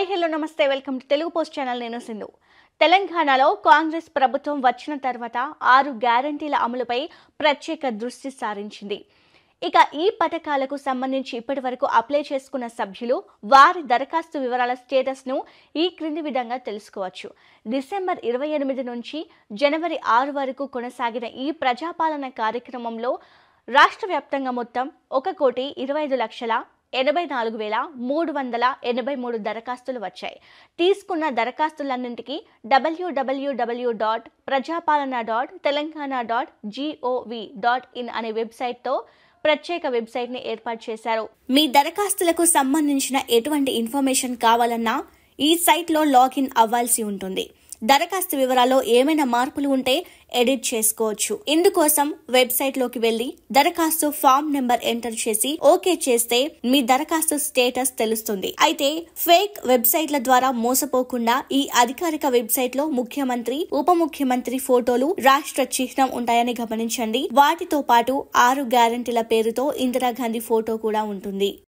Hi hello నమస్తే welcome to Telugu post channel. నేను సింధు. తెలంగాణలో కాంగ్రెస్ ప్రభుత్వం వచ్చిన తర్వాత 6 గ్యారంటీల అమలుపై ప్రత్యేక దృష్టి సారించింది. ఇక ఈ పథకాలకు సంబంధించి ఇప్పటివరకు అప్లై చేసుకున్న సభ్యులు వారి దరఖాస్తు వివరాల స్టేటస్ను ఈ క్రింది విధంగా తెలుసుకోవచ్చు. డిసెంబర్ 28 నుంచి జనవరి 6 వరకు కొనసాగిన ఈ ప్రజాపాలన కార్యక్రమంలో రాష్ట్ర వ్యాప్తంగా మొత్తం 1,25,84,383 దరఖాస్తులు వచ్చాయి. తీసుకున్న దరఖాస్తులన్నింటికీ www.prajapalana.telangana.gov.in అనే వెబ్సైట్తో ప్రత్యేక వెబ్సైట్ని ఏర్పాటు చేశారు. మీ దరఖాస్తులకు సంబంధించిన ఎటువంటి ఇన్ఫర్మేషన్ కావాలన్నా ఈ సైట్లో లాగిన్ అవ్వాల్సి ఉంటుంది. దరఖాస్తు వివరాల్లో ఏమైనా మార్పులు ఉంటే ఎడిట్ చేసుకోవచ్చు. ఇందుకోసం వెబ్సైట్ లోకి వెళ్లి దరఖాస్తు ఫామ్ నెంబర్ ఎంటర్ చేసి ఓకే చేస్తే మీ దరఖాస్తు స్టేటస్ తెలుస్తుంది. అయితే ఫేక్ వెబ్సైట్ల ద్వారా మోసపోకుండా ఈ అధికారిక వెబ్సైట్ లో ముఖ్యమంత్రి, ఉప ముఖ్యమంత్రి ఫోటోలు, రాష్ట్ర చిహ్నం ఉంటాయని గమనించండి. వాటితో పాటు 6 గ్యారంటీల పేరుతో ఇందిరాగాంధీ ఫోటో కూడా ఉంటుంది.